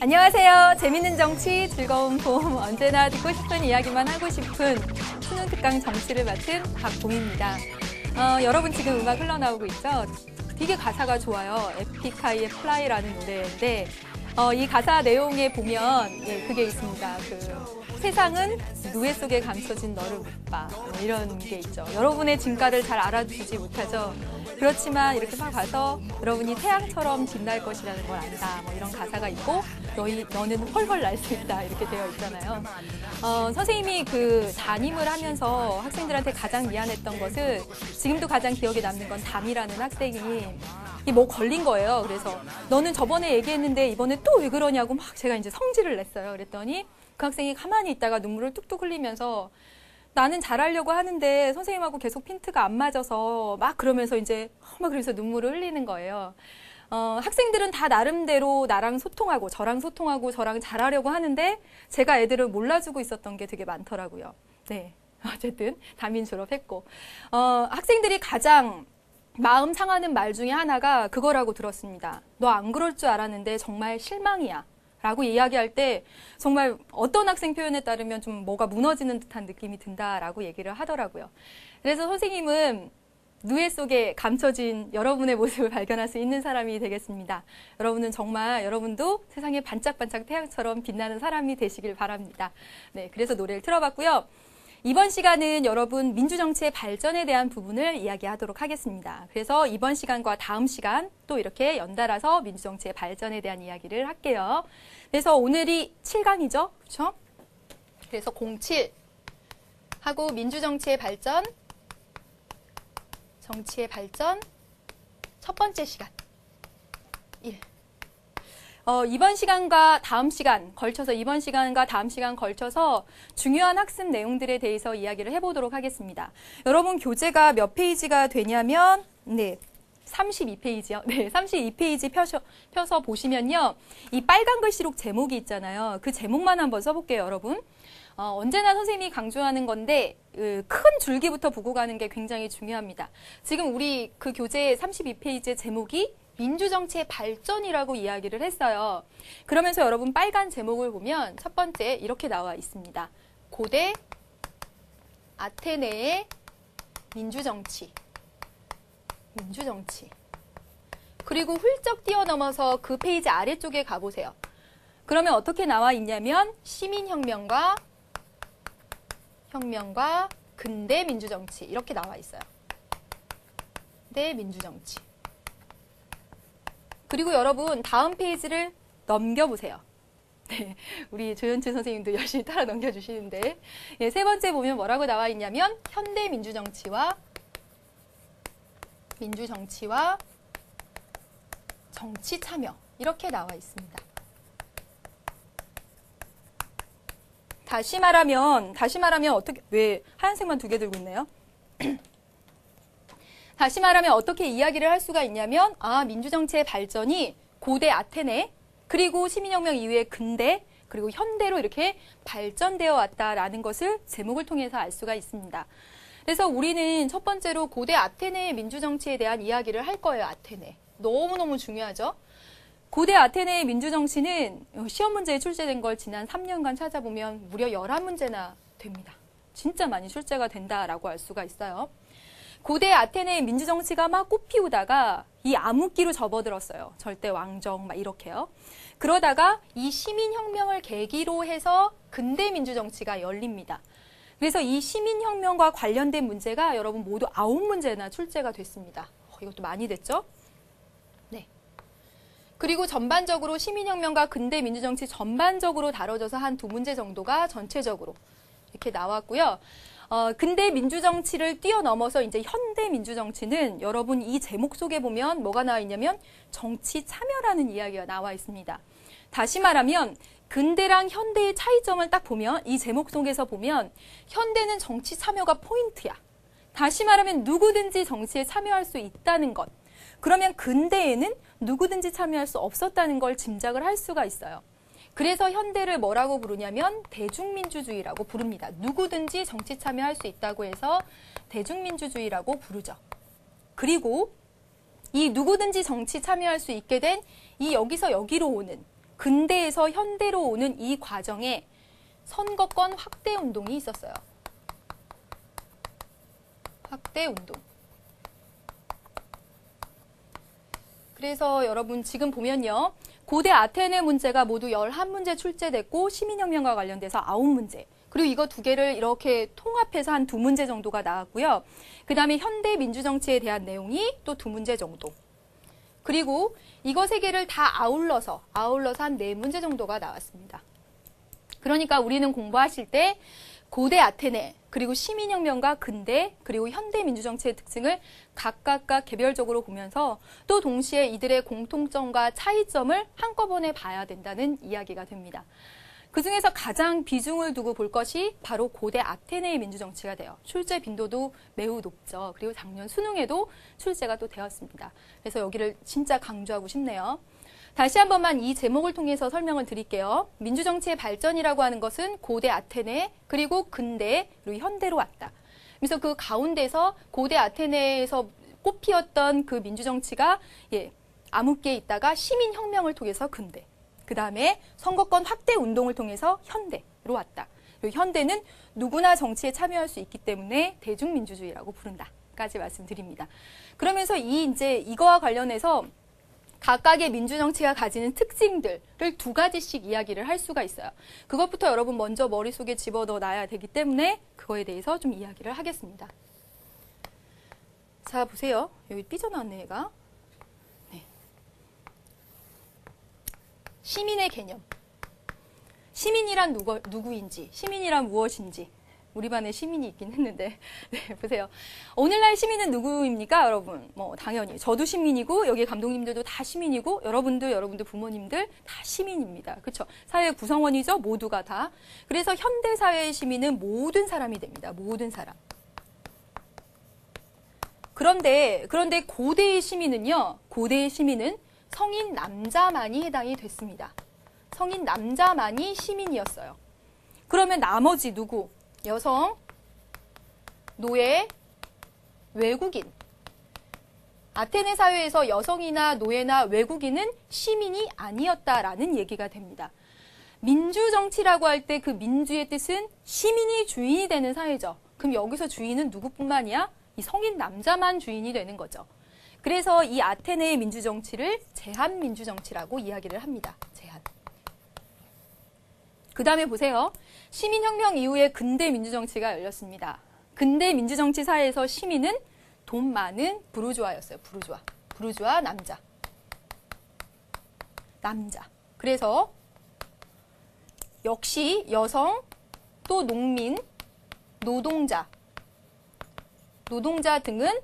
안녕하세요. 재밌는 정치, 즐거운 봄, 언제나 듣고 싶은 이야기만 하고 싶은 수능 특강 정치를 맡은 박봄입니다. 여러분 지금 음악 흘러나오고 있죠? 되게 가사가 좋아요. 에픽하이의 플라이라는 노래인데 이 가사 내용에 보면 그게 있습니다. 세상은 누에 속에 감춰진 너를 못 봐. 이런 게 있죠. 여러분의 진가를 잘 알아주지 못하죠. 그렇지만 이렇게 막 봐서 여러분이 태양처럼 빛날 것이라는 걸 안다. 이런 가사가 있고 너는 훨훨 날 수 있다. 이렇게 되어 있잖아요. 선생님이 담임을 하면서 학생들한테 가장 미안했던 것은 지금도 가장 기억에 남는 건 담이라는 학생이 뭐 걸린 거예요. 그래서 너는 저번에 얘기했는데 이번에 또 왜 그러냐고 막 제가 이제 성질을 냈어요. 그랬더니 그 학생이 가만히 있다가 눈물을 뚝뚝 흘리면서 나는 잘하려고 하는데 선생님하고 계속 핀트가 안 맞아서 막 그러면서 이제 막 그러면서 눈물을 흘리는 거예요. 학생들은 다 나름대로 나랑 소통하고 저랑 잘하려고 하는데 제가 애들을 몰라주고 있었던 게 되게 많더라고요. 네, 어쨌든 담임 졸업했고 학생들이 가장 마음 상하는 말 중에 하나가 그거라고 들었습니다. 너 안 그럴 줄 알았는데 정말 실망이야. 라고 이야기할 때 정말 어떤 학생 표현에 따르면 좀 뭐가 무너지는 듯한 느낌이 든다라고 얘기를 하더라고요. 그래서 선생님은 누에 속에 감춰진 여러분의 모습을 발견할 수 있는 사람이 되겠습니다. 여러분은 정말 여러분도 세상에 반짝반짝 태양처럼 빛나는 사람이 되시길 바랍니다. 네, 그래서 노래를 틀어봤고요. 이번 시간은 여러분 민주정치의 발전에 대한 부분을 이야기하도록 하겠습니다. 그래서 이번 시간과 다음 시간 또 이렇게 연달아서 민주정치의 발전에 대한 이야기를 할게요. 그래서 오늘이 7강이죠. 그렇죠? 그래서 07하고 민주정치의 발전, 정치의 발전 첫 번째 시간 1. 이번 시간과 다음 시간 걸쳐서 중요한 학습 내용들에 대해서 이야기를 해보도록 하겠습니다. 여러분 교재가 몇 페이지가 되냐면 32페이지요. 네, 32페이지 펴서 보시면요. 이 빨간 글씨록 제목이 있잖아요. 그 제목만 한번 써볼게요, 여러분. 언제나 선생님이 강조하는 건데 큰 줄기부터 보고 가는 게 굉장히 중요합니다. 지금 우리 그 교재 32페이지의 제목이 민주정치의 발전이라고 이야기를 했어요. 그러면서 여러분 빨간 제목을 보면 첫 번째 이렇게 나와 있습니다. 고대 아테네의 민주정치. 그리고 훌쩍 뛰어넘어서 그 페이지 아래쪽에 가보세요. 그러면 어떻게 나와 있냐면 시민혁명과 근대 민주정치 이렇게 나와 있어요. 근대 민주정치. 그리고 여러분 다음 페이지를 넘겨보세요. 네, 우리 조현춘 선생님도 열심히 따라 넘겨주시는데 세 번째 보면 뭐라고 나와 있냐면 현대 민주정치와 정치 참여 이렇게 나와 있습니다. 다시 말하면 어떻게 왜 하얀색만 2개 들고 있네요? 다시 말하면 어떻게 이야기를 할 수가 있냐면 민주정치의 발전이 고대 아테네 그리고 시민혁명 이후의 근대 그리고 현대로 이렇게 발전되어 왔다라는 것을 제목을 통해서 알 수가 있습니다. 그래서 우리는 첫 번째로 고대 아테네의 민주정치에 대한 이야기를 할 거예요. 아테네. 너무너무 중요하죠. 고대 아테네의 민주정치는 시험 문제에 출제된 걸 지난 3년간 찾아보면 무려 11문제나 됩니다. 진짜 많이 출제가 된다라고 알 수가 있어요. 고대 아테네의 민주정치가 막 꽃피우다가 이 암흑기로 접어들었어요. 절대 왕정 막 이렇게요. 그러다가 이 시민혁명을 계기로 해서 근대 민주정치가 열립니다. 그래서 이 시민혁명과 관련된 문제가 여러분 모두 9문제나 출제가 됐습니다. 이것도 많이 됐죠? 네. 그리고 전반적으로 시민혁명과 근대 민주정치 전반적으로 다뤄져서 한 2문제 정도가 전체적으로 이렇게 나왔고요. 근대 민주정치를 뛰어넘어서 이제 현대 민주정치는 여러분 이 제목 속에 보면 뭐가 나와 있냐면 정치 참여라는 이야기가 나와 있습니다. 다시 말하면 근대랑 현대의 차이점을 딱 보면 이 제목 속에서 보면 현대는 정치 참여가 포인트야. 다시 말하면 누구든지 정치에 참여할 수 있다는 것. 그러면 근대에는 누구든지 참여할 수 없었다는 걸 짐작을 할 수가 있어요. 그래서 현대를 뭐라고 부르냐면 대중민주주의라고 부릅니다. 누구든지 정치 참여할 수 있다고 해서 대중민주주의라고 부르죠. 그리고 이 누구든지 정치 참여할 수 있게 된 이 여기서 여기로 오는 근대에서 현대로 오는 이 과정에 선거권 확대 운동이 있었어요. 확대 운동. 그래서 여러분 지금 보면요. 고대 아테네 문제가 모두 11문제 출제됐고 시민혁명과 관련돼서 9문제. 그리고 이거 두 개를 이렇게 통합해서 한 2문제 정도가 나왔고요. 그 다음에 현대 민주정치에 대한 내용이 또 2문제 정도. 그리고 이거 3개를 다 아울러서 한 4문제 정도가 나왔습니다. 그러니까 우리는 공부하실 때 고대 아테네, 그리고 시민혁명과 근대, 그리고 현대 민주정치의 특징을 각각 개별적으로 보면서 또 동시에 이들의 공통점과 차이점을 한꺼번에 봐야 된다는 이야기가 됩니다. 그중에서 가장 비중을 두고 볼 것이 바로 고대 아테네의 민주정치가 돼요. 출제 빈도도 매우 높죠. 그리고 작년 수능에도 출제가 또 되었습니다. 그래서 여기를 진짜 강조하고 싶네요. 다시 한 번만 이 제목을 통해서 설명을 드릴게요. 민주정치의 발전이라고 하는 것은 고대 아테네, 그리고 근대, 그리고 현대로 왔다. 그래서 그 가운데서 고대 아테네에서 꽃피었던 그 민주정치가 암흑기에 있다가 시민혁명을 통해서 근대, 그 다음에 선거권 확대 운동을 통해서 현대로 왔다. 그리고 현대는 누구나 정치에 참여할 수 있기 때문에 대중민주주의라고 부른다까지 말씀드립니다. 그러면서 이거와 관련해서 각각의 민주정치가 가지는 특징들을 2가지씩 이야기를 할 수가 있어요. 그것부터 여러분 먼저 머릿속에 집어넣어 놔야 되기 때문에 그거에 대해서 좀 이야기를 하겠습니다. 자, 보세요. 여기 삐져나왔네, 얘가. 네. 시민의 개념. 시민이란 누구인지, 시민이란 무엇인지. 우리 반에 시민이 있긴 했는데, 네, 보세요. 오늘날 시민은 누구입니까, 여러분? 당연히 저도 시민이고 여기 감독님들도 다 시민이고 여러분들 부모님들 다 시민입니다. 그렇죠? 사회 구성원이죠, 모두가 다. 그래서 현대 사회의 시민은 모든 사람이 됩니다. 모든 사람. 그런데 고대의 시민은요, 고대의 시민은 성인 남자만이 해당이 됐습니다. 성인 남자만이 시민이었어요. 그러면 나머지 누구? 여성, 노예, 외국인. 아테네 사회에서 여성이나 노예나 외국인은 시민이 아니었다라는 얘기가 됩니다. 민주정치라고 할 때 그 민주의 뜻은 시민이 주인이 되는 사회죠. 그럼 여기서 주인은 누구뿐만이야? 이 성인 남자만 주인이 되는 거죠. 그래서 이 아테네의 민주정치를 제한민주정치라고 이야기를 합니다. 제한. 그 다음에 보세요. 시민혁명 이후에 근대 민주정치가 열렸습니다. 근대 민주정치 사회에서 시민은 돈 많은 부르주아였어요. 부르주아 남자. 그래서 역시 여성, 또 농민, 노동자 등은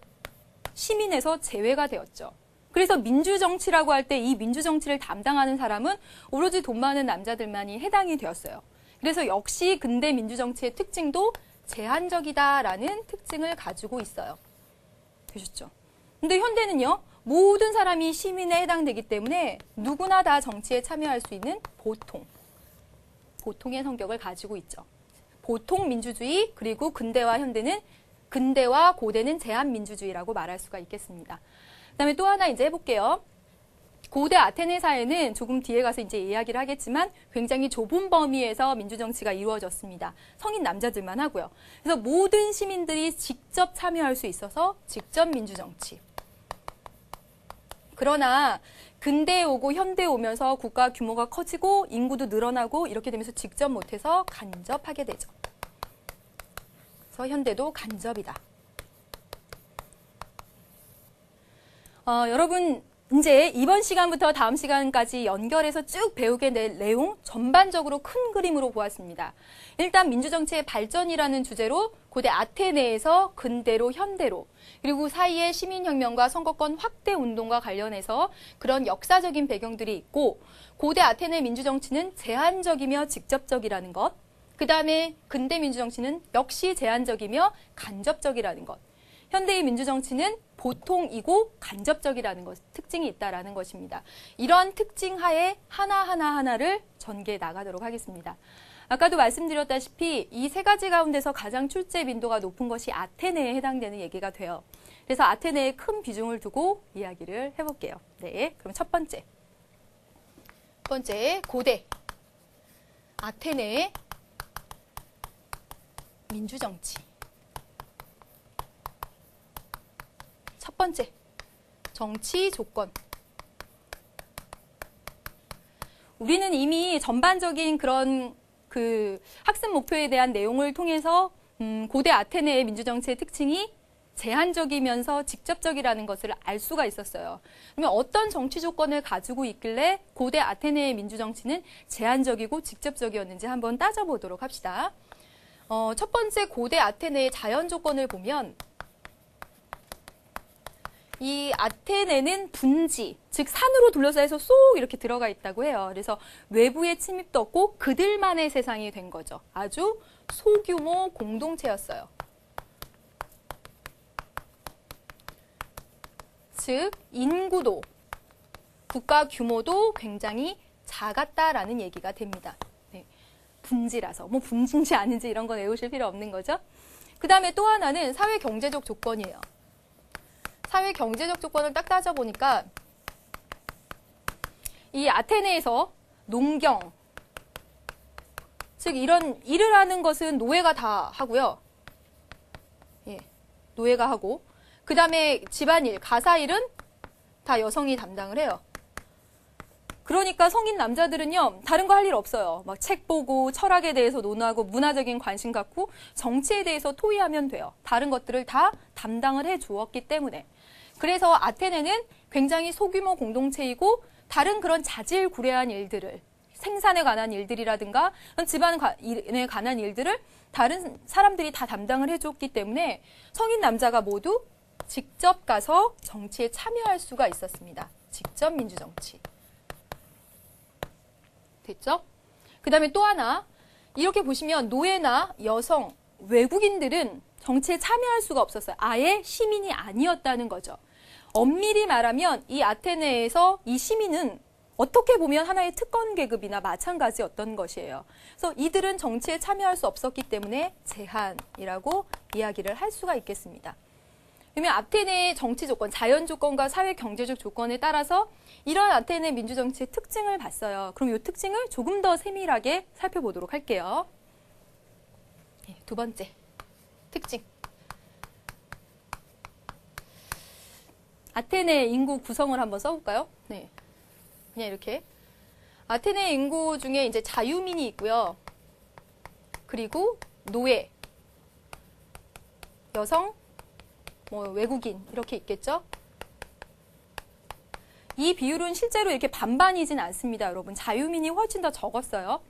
시민에서 제외가 되었죠. 그래서 민주정치라고 할 때 이 민주정치를 담당하는 사람은 오로지 돈 많은 남자들만이 해당이 되었어요. 그래서 역시 근대 민주정치의 특징도 제한적이다라는 특징을 가지고 있어요. 되셨죠? 근데 현대는요, 모든 사람이 시민에 해당되기 때문에 누구나 다 정치에 참여할 수 있는 보통의 성격을 가지고 있죠. 보통 민주주의, 그리고 근대와 고대는 제한민주주의라고 말할 수가 있겠습니다. 그다음에 또 하나 이제 해볼게요. 고대 아테네 사회는 조금 뒤에 가서 이제 이야기를 하겠지만 굉장히 좁은 범위에서 민주정치가 이루어졌습니다. 성인 남자들만 하고요. 그래서 모든 시민들이 직접 참여할 수 있어서 직접 민주정치. 그러나 근대에 오고 현대에 오면서 국가 규모가 커지고 인구도 늘어나고 이렇게 되면서 직접 못해서 간접하게 되죠. 그래서 현대도 간접이다. 여러분 이제 이번 시간부터 다음 시간까지 연결해서 쭉 배우게 될 내용 전반적으로 큰 그림으로 보았습니다. 일단 민주정치의 발전이라는 주제로 고대 아테네에서 근대로 현대로, 그리고 사이에 시민혁명과 선거권 확대 운동과 관련해서 그런 역사적인 배경들이 있고, 고대 아테네 민주정치는 제한적이며 직접적이라는 것, 그 다음에 근대 민주정치는 역시 제한적이며 간접적이라는 것, 현대의 민주정치는 보통이고 간접적이라는 특징이 있다는 것입니다. 이러한 특징 하에 하나를 전개해 나가도록 하겠습니다. 아까도 말씀드렸다시피 이 3가지 가운데서 가장 출제 빈도가 높은 것이 아테네에 해당되는 얘기가 돼요. 그래서 아테네에 큰 비중을 두고 이야기를 해볼게요. 네, 그럼 첫 번째. 번째, 고대 아테네의 민주정치. 첫 번째, 정치 조건. 우리는 이미 전반적인 그런 학습 목표에 대한 내용을 통해서 고대 아테네의 민주정치의 특징이 제한적이면서 직접적이라는 것을 알 수가 있었어요. 그러면 어떤 정치 조건을 가지고 있길래 고대 아테네의 민주정치는 제한적이고 직접적이었는지 한번 따져보도록 합시다. 첫 번째 고대 아테네의 자연 조건을 보면 이 아테네는 분지, 즉 산으로 둘러싸여서 쏙 이렇게 들어가 있다고 해요. 그래서 외부의 침입도 없고 그들만의 세상이 된 거죠. 아주 소규모 공동체였어요. 즉 인구도, 국가 규모도 굉장히 작았다라는 얘기가 됩니다. 네. 분지라서 뭐 분지인지 아닌지 이런 건 외우실 필요 없는 거죠. 그 다음에 또 하나는 사회 경제적 조건이에요. 사회 경제적 조건을 딱 따져보니까 이 아테네에서 농경, 즉 이런 일을 하는 것은 노예가 다 하고요. 예, 노예가 하고 그 다음에 집안일, 가사일은 다 여성이 담당을 해요. 그러니까 성인 남자들은요, 다른 거 할 일 없어요. 막 책 보고 철학에 대해서 논하고 문화적인 관심 갖고 정치에 대해서 토의하면 돼요. 다른 것들을 다 담당을 해 주었기 때문에. 그래서 아테네는 굉장히 소규모 공동체이고 다른 그런 자질구레한 일들을, 생산에 관한 일들이라든가 집안에 관한 일들을 다른 사람들이 다 담당을 해줬기 때문에 성인 남자가 모두 직접 가서 정치에 참여할 수가 있었습니다. 직접 민주정치. 됐죠? 그 다음에 또 하나, 이렇게 보시면 노예나 여성, 외국인들은 정치에 참여할 수가 없었어요. 아예 시민이 아니었다는 거죠. 엄밀히 말하면 이 아테네에서 이 시민은 어떻게 보면 하나의 특권 계급이나 마찬가지였던 것이에요. 그래서 이들은 정치에 참여할 수 없었기 때문에 제한이라고 이야기를 할 수가 있겠습니다. 그러면 아테네의 정치 조건, 자연 조건과 사회 경제적 조건에 따라서 이런 아테네 민주정치의 특징을 봤어요. 그럼 이 특징을 조금 더 세밀하게 살펴보도록 할게요. 두 번째, 특징. 아테네 인구 구성을 한번 써볼까요? 네. 그냥 이렇게. 아테네 인구 중에 이제 자유민이 있고요. 그리고 노예, 여성, 뭐 외국인 이렇게 있겠죠? 이 비율은 실제로 이렇게 반반이진 않습니다, 여러분. 자유민이 훨씬 더 적었어요.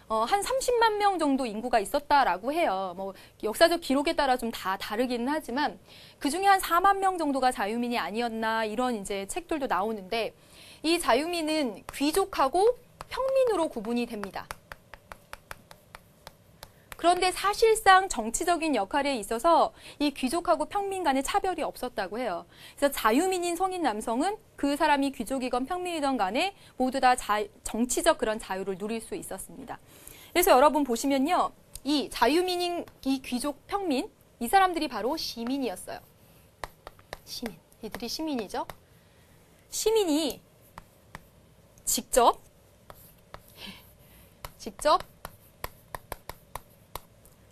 한 30만 명 정도 인구가 있었다라고 해요. 뭐 역사적 기록에 따라 좀 다 다르기는 하지만 그 중에 한 4만 명 정도가 자유민이 아니었나 이런 이제 책들도 나오는데 이 자유민은 귀족하고 평민으로 구분이 됩니다. 그런데 사실상 정치적인 역할에 있어서 이 귀족하고 평민 간의 차별이 없었다고 해요. 그래서 자유민인 성인 남성은 그 사람이 귀족이건 평민이든 간에 모두 다 정치적 그런 자유를 누릴 수 있었습니다. 그래서 여러분 보시면요. 이 자유민인 이 귀족 평민, 이 사람들이 바로 시민이었어요. 시민. 이들이 시민이죠. 시민이 직접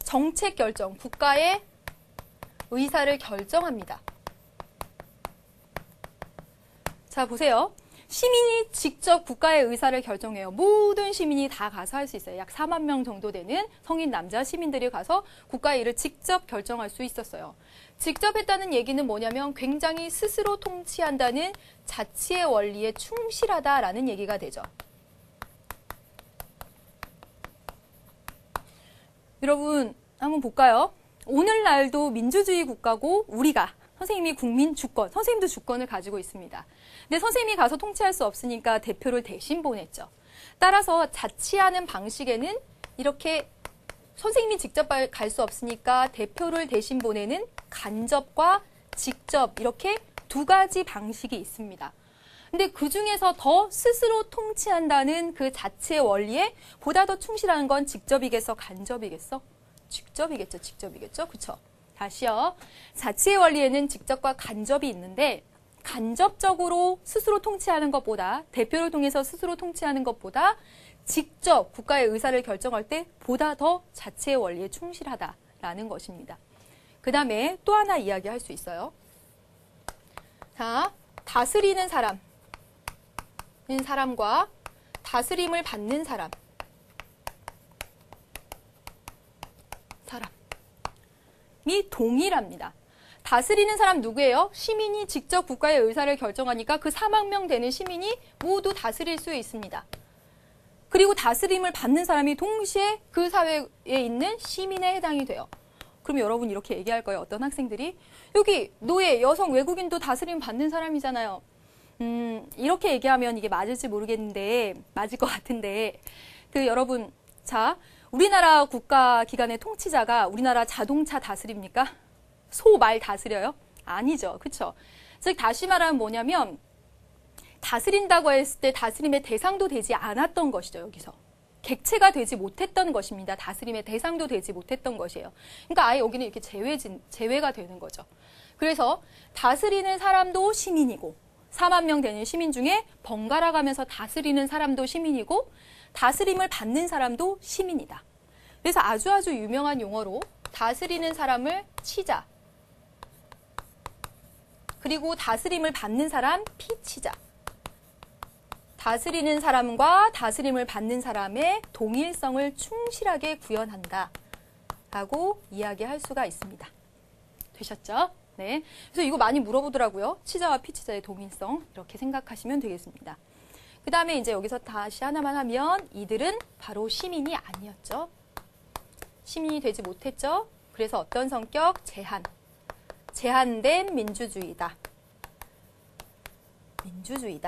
정책 결정, 국가의 의사를 결정합니다. 자, 보세요. 시민이 직접 국가의 의사를 결정해요. 모든 시민이 다 가서 할 수 있어요. 약 4만 명 정도 되는 성인 남자 시민들이 가서 국가의 일을 직접 결정할 수 있었어요. 직접 했다는 얘기는 뭐냐면 굉장히 스스로 통치한다는 자치의 원리에 충실하다라는 얘기가 되죠. 여러분 한번 볼까요? 오늘날도 민주주의 국가고 우리가 선생님이 국민 주권, 선생님도 주권을 가지고 있습니다. 근데 선생님이 가서 통치할 수 없으니까 대표를 대신 보냈죠. 따라서 자치하는 방식에는 이렇게 선생님이 직접 갈 수 없으니까 대표를 대신 보내는 간접과 직접 이렇게 두 가지 방식이 있습니다. 근데 그 중에서 더 스스로 통치한다는 그 자치의 원리에 보다 더 충실한 건 직접이겠어, 간접이겠어? 직접이겠죠, 직접이겠죠, 그쵸? 다시요. 자치의 원리에는 직접과 간접이 있는데 간접적으로 스스로 통치하는 것보다, 대표를 통해서 스스로 통치하는 것보다 직접 국가의 의사를 결정할 때 보다 더 자체의 원리에 충실하다라는 것입니다. 그 다음에 또 하나 이야기할 수 있어요. 자, 다스리는 사람과 다스림을 받는 사람이 동일합니다. 다스리는 사람 누구예요? 시민이 직접 국가의 의사를 결정하니까 그 4만 명 되는 시민이 모두 다스릴 수 있습니다. 그리고 다스림을 받는 사람이 동시에 그 사회에 있는 시민에 해당이 돼요. 그럼 여러분 이렇게 얘기할 거예요. 어떤 학생들이 여기 노예, 여성, 외국인도 다스림 받는 사람이잖아요. 이렇게 얘기하면 이게 맞을지 모르겠는데 맞을 것 같은데 여러분 자 우리나라 국가기관의 통치자가 우리나라 자동차 다스립니까? 소, 말 다스려요? 아니죠. 그렇죠? 즉 다시 말하면 뭐냐면 다스린다고 했을 때 다스림의 대상도 되지 않았던 것이죠. 여기서. 객체가 되지 못했던 것입니다. 다스림의 대상도 되지 못했던 것이에요. 그러니까 아예 여기는 이렇게 제외가 되는 거죠. 그래서 다스리는 사람도 시민이고 4만 명 되는 시민 중에 번갈아 가면서 다스리는 사람도 시민이고 다스림을 받는 사람도 시민이다. 그래서 아주 유명한 용어로 다스리는 사람을 치자. 그리고 다스림을 받는 사람 피치자. 다스리는 사람과 다스림을 받는 사람의 동일성을 충실하게 구현한다. 라고 이야기할 수가 있습니다. 되셨죠? 네. 그래서 이거 많이 물어보더라고요. 치자와 피치자의 동일성. 이렇게 생각하시면 되겠습니다. 그 다음에 이제 여기서 다시 하나만 하면 이들은 바로 시민이 아니었죠. 시민이 되지 못했죠. 그래서 어떤 성격? 제한된 민주주의다. 민주주의.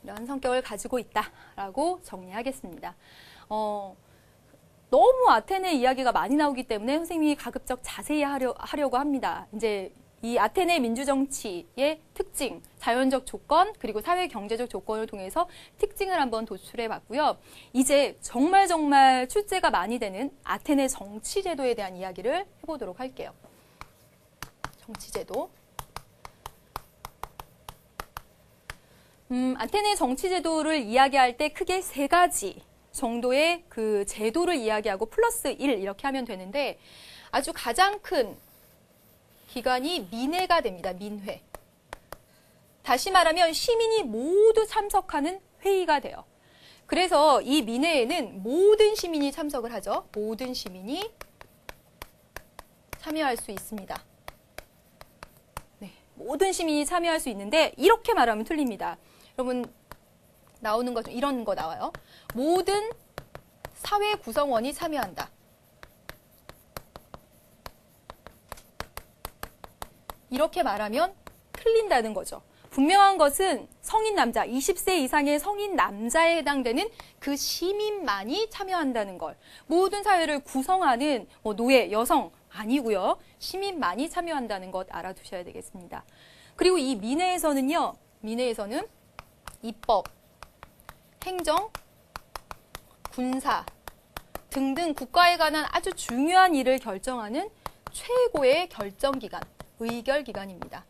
이런 성격을 가지고 있다라고 정리하겠습니다. 너무 아테네 이야기가 많이 나오기 때문에 선생님이 가급적 자세히 하려고 합니다. 이제 이 아테네 민주정치의 특징, 자연적 조건, 그리고 사회 경제적 조건을 통해서 특징을 한번 도출해 봤고요. 이제 정말 출제가 많이 되는 아테네 정치제도에 대한 이야기를 해보도록 할게요. 정치제도. 아테네 정치제도를 이야기할 때 크게 3가지 정도의 그 제도를 이야기하고 플러스 1 이렇게 하면 되는데 아주 가장 큰 기관이 민회가 됩니다. 민회. 다시 말하면 시민이 모두 참석하는 회의가 돼요. 그래서 이 민회에는 모든 시민이 참석을 하죠. 모든 시민이 참여할 수 있습니다. 네, 모든 시민이 참여할 수 있는데 이렇게 말하면 틀립니다. 여러분 나오는 것 중 이런 거 나와요. 모든 사회 구성원이 참여한다. 이렇게 말하면 틀린다는 거죠. 분명한 것은 성인 남자, 20세 이상의 성인 남자에 해당되는 그 시민만이 참여한다는 걸. 모든 사회를 구성하는 노예, 여성 아니고요. 시민만이 참여한다는 것 알아두셔야 되겠습니다. 그리고 이 민회에서는 입법, 행정, 군사 등등 국가에 관한 아주 중요한 일을 결정하는 최고의 결정기관, 의결기관입니다.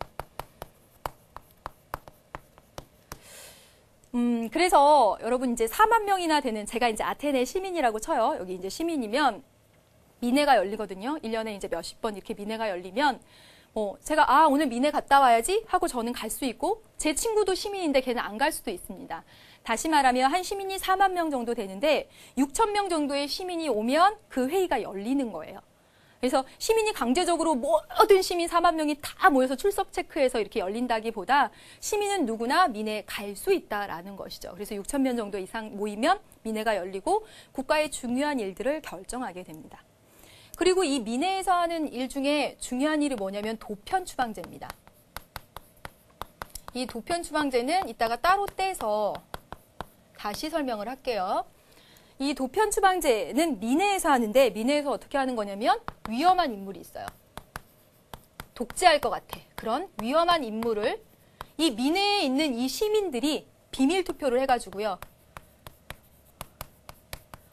그래서 여러분 이제 4만 명이나 되는 제가 이제 아테네 시민이라고 쳐요. 여기 이제 시민이면 민회가 열리거든요. 1년에 이제 몇십 번 이렇게 민회가 열리면 제가 오늘 민회 갔다 와야지 하고 저는 갈 수 있고 제 친구도 시민인데 걔는 안 갈 수도 있습니다. 다시 말하면 한 시민이 4만 명 정도 되는데 6천 명 정도의 시민이 오면 그 회의가 열리는 거예요. 그래서 시민이 강제적으로 모든 시민 4만 명이 다 모여서 출석 체크해서 이렇게 열린다기보다 시민은 누구나 민회에 갈 수 있다라는 것이죠. 그래서 6천 명 정도 이상 모이면 민회가 열리고 국가의 중요한 일들을 결정하게 됩니다. 그리고 이 민회에서 하는 일 중에 중요한 일이 뭐냐면 도편추방제입니다. 이 도편추방제는 이따가 따로 떼서 다시 설명을 할게요. 이 도편추방제는 민회에서 하는데 민회에서 어떻게 하는 거냐면 위험한 인물이 있어요. 독재할 것 같아. 그런 위험한 인물을 이 민회에 있는 이 시민들이 비밀 투표를 해가지고요.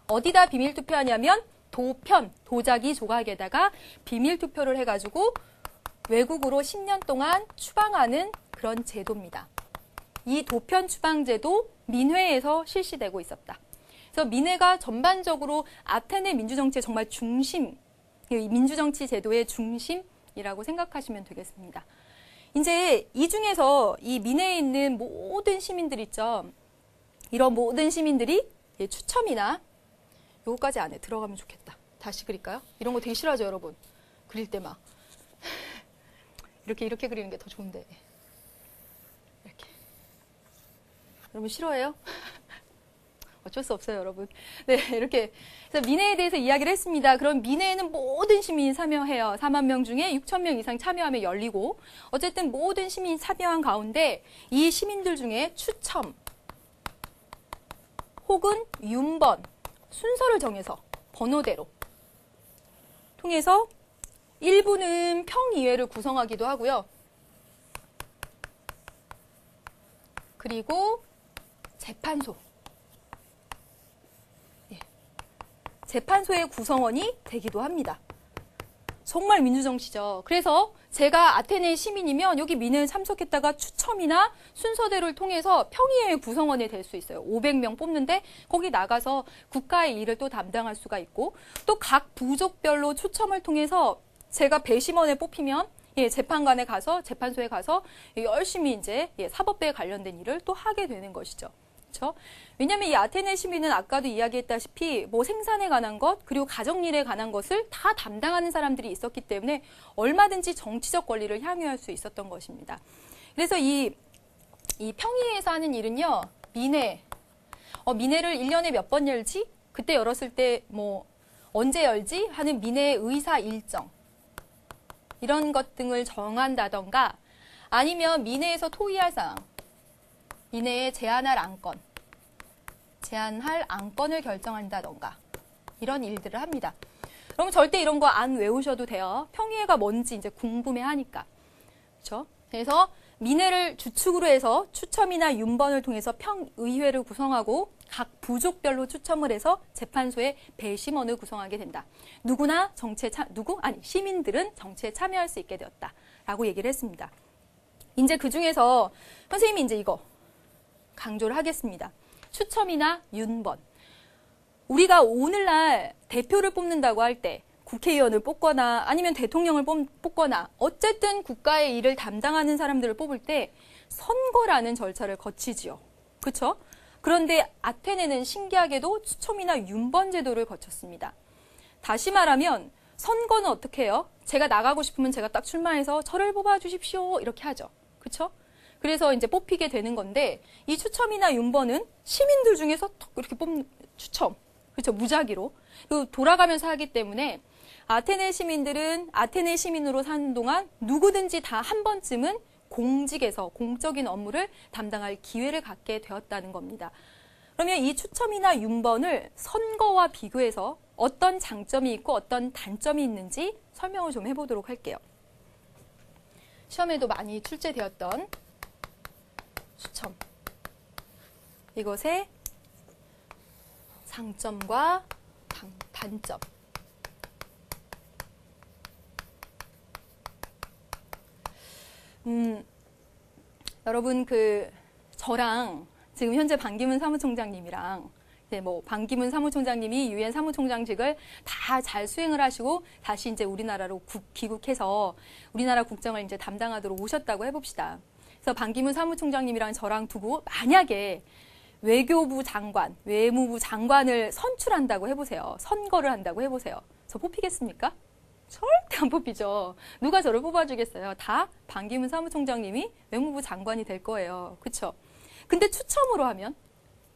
어디다 비밀 투표하냐면 도자기 조각에다가 비밀 투표를 해가지고 외국으로 10년 동안 추방하는 그런 제도입니다. 이 도편 추방제도 민회에서 실시되고 있었다. 그래서 민회가 전반적으로 아테네 민주정치의 정말 중심, 민주정치 제도의 중심이라고 생각하시면 되겠습니다. 이제 이 중에서 이 민회에 있는 모든 시민들 있죠. 이런 모든 시민들이 추첨이나 요거까지 안에 들어가면 좋겠다. 다시 그릴까요? 이런 거 되게 싫어하죠, 여러분. 그릴 때 막 이렇게 그리는 게 더 좋은데. 이렇게. 여러분 싫어해요? 어쩔 수 없어요, 여러분. 네, 이렇게. 그래서 민회에 대해서 이야기를 했습니다. 그럼 민회에는 모든 시민이 참여해요. 4만 명 중에 6천 명 이상 참여하면 열리고, 어쨌든 모든 시민이 참여한 가운데 이 시민들 중에 추첨 혹은 윤번 순서를 정해서 번호대로 통해서 일부는 평의회를 구성하기도 하고요. 그리고 재판소. 재판소의 구성원이 되기도 합니다. 정말 민주정치죠. 그래서 제가 아테네 시민이면 여기 민회에 참석했다가 추첨이나 순서대로를 통해서 평의회 구성원이 될 수 있어요. 500명 뽑는데 거기 나가서 국가의 일을 또 담당할 수가 있고, 또 각 부족별로 추첨을 통해서 제가 배심원에 뽑히면 재판관에 가서, 재판소에 가서 열심히 이제 사법부에 관련된 일을 또 하게 되는 것이죠. 그렇죠? 왜냐하면 이 아테네 시민은 아까도 이야기했다시피 뭐 생산에 관한 것, 그리고 가정일에 관한 것을 다 담당하는 사람들이 있었기 때문에 얼마든지 정치적 권리를 향유할 수 있었던 것입니다. 그래서 이 평의회에서 하는 일은요, 민회를 1년에 몇 번 열지? 그때 열었을 때 뭐 언제 열지? 하는 민회 의사 일정, 이런 것 등을 정한다던가, 아니면 민회에서 토의할 사항, 민회에 제안할 안건을 결정한다던가, 이런 일들을 합니다. 그럼 절대 이런 거 안 외우셔도 돼요. 평의회가 뭔지 이제 궁금해하니까. 그렇죠? 그래서 민회를 주축으로 해서 추첨이나 윤번을 통해서 평의회를 구성하고 각 부족별로 추첨을 해서 재판소의 배심원을 구성하게 된다. 시민들은 정치에 참여할 수 있게 되었다라고 얘기를 했습니다. 이제 그 중에서 선생님이 이제 이거 강조를 하겠습니다. 추첨이나 윤번. 우리가 오늘날 대표를 뽑는다고 할 때 국회의원을 뽑거나 아니면 대통령을 뽑거나 어쨌든 국가의 일을 담당하는 사람들을 뽑을 때 선거라는 절차를 거치지요. 그렇죠? 그런데 아테네는 신기하게도 추첨이나 윤번 제도를 거쳤습니다. 다시 말하면 선거는 어떻게 해요? 제가 나가고 싶으면 제가 딱 출마해서 저를 뽑아주십시오, 이렇게 하죠. 그렇죠? 그래서 이제 뽑히게 되는 건데, 이 추첨이나 윤번은 시민들 중에서 톡 이렇게 뽑는 추첨, 그렇죠? 무작위로 돌아가면서 하기 때문에 아테네 시민들은 아테네 시민으로 사는 동안 누구든지 다 한 번쯤은 공직에서 공적인 업무를 담당할 기회를 갖게 되었다는 겁니다. 그러면 이 추첨이나 윤번을 선거와 비교해서 어떤 장점이 있고 어떤 단점이 있는지 설명을 좀 해보도록 할게요. 시험에도 많이 출제되었던 추첨. 이것의 장점과 단점. 여러분 저랑 지금 현재 반기문 사무총장님이랑 반기문 사무총장님이 유엔 사무총장직을 다 잘 수행을 하시고 다시 이제 우리나라로 귀국해서 우리나라 국정을 이제 담당하도록 오셨다고 해봅시다. 그래서 반기문 사무총장님이랑 저랑 두고 만약에 외교부 장관, 외무부 장관을 선출한다고 해보세요. 선거를 한다고 해보세요. 저 뽑히겠습니까? 절대 안 뽑히죠. 누가 저를 뽑아주겠어요? 다 반기문 사무총장님이 외무부 장관이 될 거예요. 그렇죠? 근데 추첨으로 하면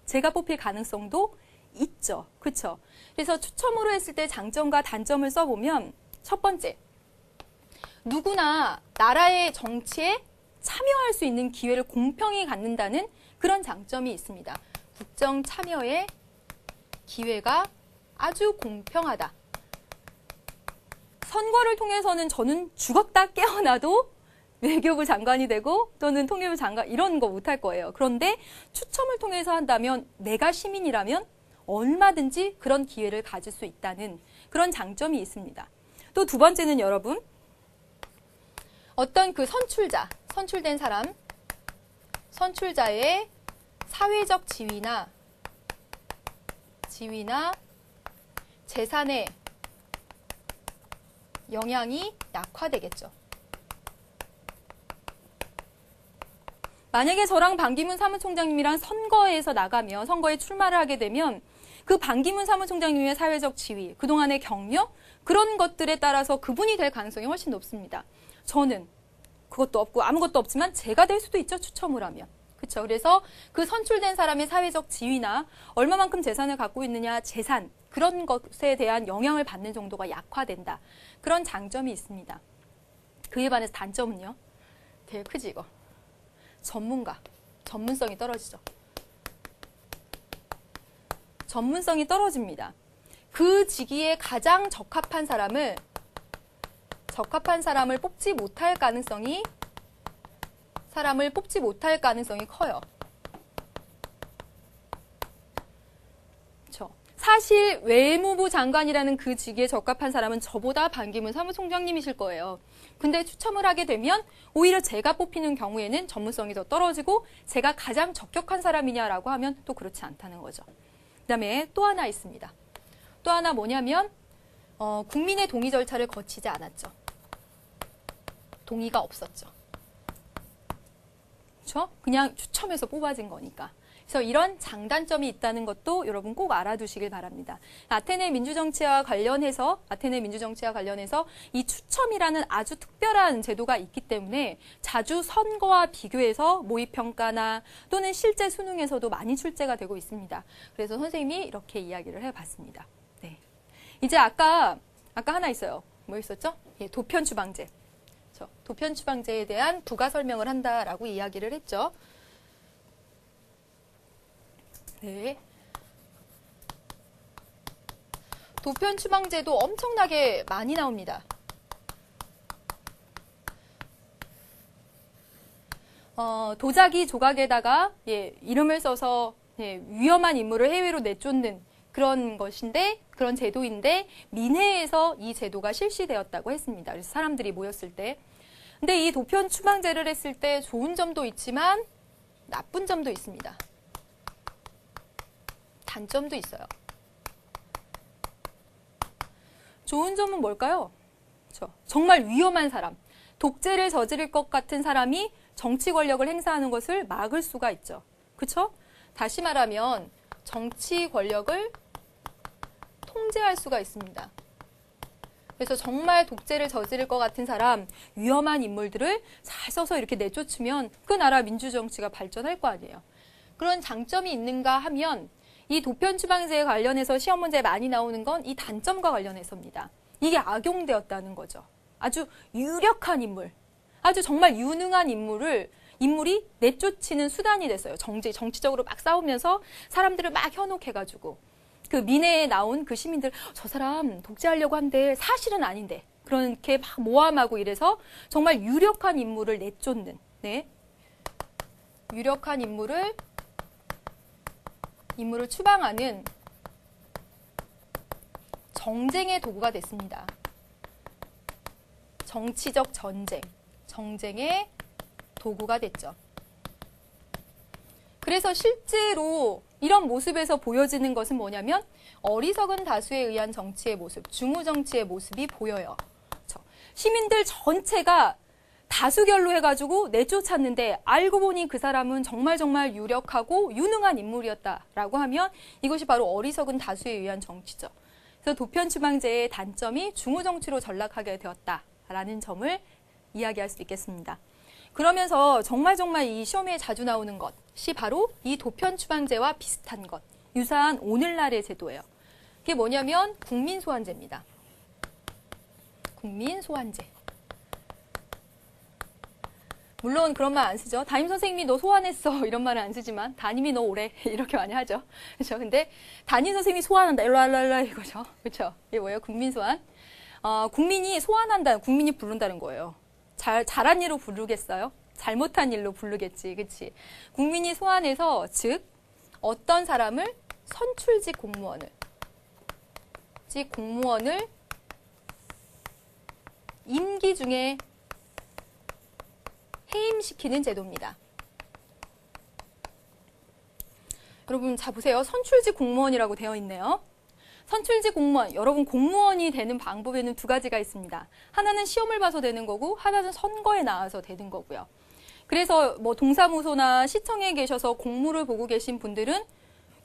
제가 뽑힐 가능성도 있죠. 그렇죠? 그래서 추첨으로 했을 때 장점과 단점을 써보면, 첫 번째, 누구나 나라의 정치에 참여할 수 있는 기회를 공평히 갖는다는 그런 장점이 있습니다. 국정 참여의 기회가 아주 공평하다. 선거를 통해서는 저는 죽었다 깨어나도 외교부 장관이 되고 또는 통일부 장관 이런 거 못할 거예요. 그런데 추첨을 통해서 한다면 내가 시민이라면 얼마든지 그런 기회를 가질 수 있다는 그런 장점이 있습니다. 또 두 번째는 여러분, 어떤 그 선출된 사람, 선출자의 사회적 지위나 재산의 영향이 약화되겠죠. 만약에 저랑 반기문 사무총장님이랑 선거에서 나가면, 선거에 출마를 하게 되면 그 반기문 사무총장님의 사회적 지위, 그동안의 경력, 그런 것들에 따라서 그분이 될 가능성이 훨씬 높습니다. 저는 그것도 없고 아무것도 없지만 제가 될 수도 있죠, 추첨을 하면. 그렇죠. 그래서 그 선출된 사람의 사회적 지위나 얼마만큼 재산을 갖고 있느냐, 재산, 그런 것에 대한 영향을 받는 정도가 약화된다. 그런 장점이 있습니다. 그에 반해서 단점은요. 되게 크지 이거. 전문성이 떨어지죠. 전문성이 떨어집니다. 그 직위에 가장 적합한 사람을 뽑지 못할 가능성이 커요. 그렇죠. 사실 외무부 장관이라는 그 직위에 적합한 사람은 저보다 반기문 사무총장님이실 거예요. 근데 추첨을 하게 되면 오히려 제가 뽑히는 경우에는 전문성이 더 떨어지고 제가 가장 적격한 사람이냐라고 하면 또 그렇지 않다는 거죠. 그다음에 또 하나 있습니다. 또 하나 뭐냐면 국민의 동의 절차를 거치지 않았죠. 동의가 없었죠. 그렇죠? 그냥 추첨해서 뽑아진 거니까. 그래서 이런 장단점이 있다는 것도 여러분 꼭 알아두시길 바랍니다. 아테네 민주정치와 관련해서 이 추첨이라는 아주 특별한 제도가 있기 때문에 자주 선거와 비교해서 모의평가나 또는 실제 수능에서도 많이 출제가 되고 있습니다. 그래서 선생님이 이렇게 이야기를 해봤습니다. 네. 이제 아까 하나 있어요. 뭐 있었죠? 예, 도편추방제. 도편추방제에 대한 부가 설명을 한다라고 이야기를 했죠. 네. 도편추방제도 엄청나게 많이 나옵니다. 도자기 조각에다가 이름을 써서 위험한 인물을 해외로 내쫓는 그런 제도인데 민해에서 이 제도가 실시되었다고 했습니다. 그래서 사람들이 모였을 때. 근데 이 도편추방제를 했을 때 좋은 점도 있지만 나쁜 점도 있습니다. 단점도 있어요. 좋은 점은 뭘까요? 정말 위험한 사람, 독재를 저지를 것 같은 사람이 정치 권력을 행사하는 것을 막을 수가 있죠. 그렇죠? 다시 말하면 정치 권력을 통제할 수가 있습니다. 그래서 정말 독재를 저지를 것 같은 사람, 위험한 인물들을 잘 써서 이렇게 내쫓으면 그 나라 민주정치가 발전할 거 아니에요. 그런 장점이 있는가 하면 이 도편추방제에 관련해서 시험 문제에 많이 나오는 건 이 단점과 관련해서입니다. 이게 악용되었다는 거죠. 아주 유력한 인물, 아주 정말 유능한 인물이 내쫓이는 수단이 됐어요. 정치적으로 막 싸우면서 사람들을 막 현혹해가지고 그 민해에 나온 그 시민들 저 사람 독재하려고 한데 사실은 아닌데 그렇게 막 모함하고 이래서 정말 유력한 인물을 내쫓는 유력한 인물을 추방하는 정쟁의 도구가 됐습니다. 정치적 정쟁의 도구가 됐죠. 그래서 실제로 이런 모습에서 보여지는 것은 뭐냐면 어리석은 다수에 의한 정치의 모습, 중우정치의 모습이 보여요. 시민들 전체가 다수결로 해가지고 내쫓았는데 알고 보니 그 사람은 정말 유력하고 유능한 인물이었다라고 하면 이것이 바로 어리석은 다수에 의한 정치죠. 그래서 도편추방제의 단점이 중우정치로 전락하게 되었다라는 점을 이야기할 수 있겠습니다. 그러면서 정말 이 시험에 자주 나오는 것이 바로 이 도편추방제와 비슷한 것, 유사한 오늘날의 제도예요. 그게 뭐냐면 국민소환제입니다. 국민소환제. 물론 그런 말 안 쓰죠. 담임 선생님이 너 소환했어 이런 말은 안 쓰지만 담임이 너 오래 이렇게 많이 하죠. 그렇죠? 근데 담임 선생님이 소환한다 일로 이거죠. 그렇죠? 이게 뭐예요? 국민소환. 국민이 소환한다, 국민이 부른다는 거예요. 잘한 일로 부르겠어요? 잘못한 일로 부르겠지, 그렇지? 국민이 소환해서 즉 어떤 사람을 선출직 공무원을 임기 중에 해임시키는 제도입니다. 여러분 자 보세요. 선출직 공무원이라고 되어 있네요. 선출직 공무원, 여러분 공무원이 되는 방법에는 두 가지가 있습니다. 하나는 시험을 봐서 되는 거고 하나는 선거에 나와서 되는 거고요. 그래서 뭐 동사무소나 시청에 계셔서 공무를 보고 계신 분들은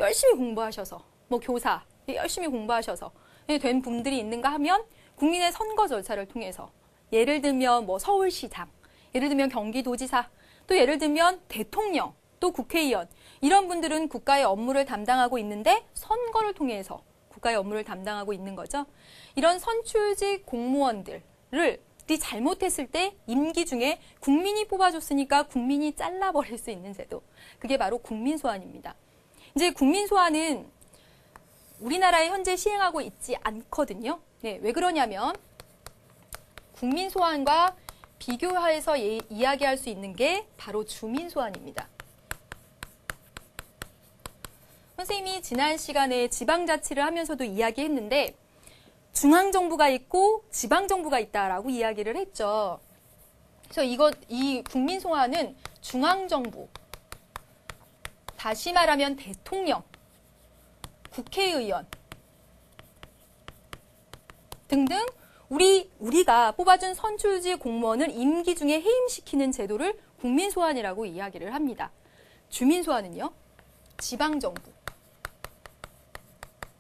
열심히 공부하셔서 뭐 교사 열심히 공부하셔서 된 분들이 있는가 하면 국민의 선거 절차를 통해서 예를 들면 뭐 서울시장, 예를 들면 경기도지사, 또 예를 들면 대통령, 또 국회의원 이런 분들은 국가의 업무를 담당하고 있는데 선거를 통해서 국가의 업무를 담당하고 있는 거죠. 이런 선출직 공무원들이 잘못했을 때 임기 중에 국민이 뽑아줬으니까 국민이 잘라버릴 수 있는 제도. 그게 바로 국민소환입니다. 이제 국민소환은 우리나라에 현재 시행하고 있지 않거든요. 네, 왜 그러냐면 국민소환과 비교해서 이야기할 수 있는 게 바로 주민소환입니다. 선생님이 지난 시간에 지방자치를 하면서도 이야기했는데 중앙정부가 있고 지방정부가 있다라고 이야기를 했죠. 그래서 이 국민소환은 중앙정부, 다시 말하면 대통령, 국회의원 등등 우리가 뽑아준 선출직 공무원을 임기 중에 해임시키는 제도를 국민소환이라고 이야기를 합니다. 주민소환은요,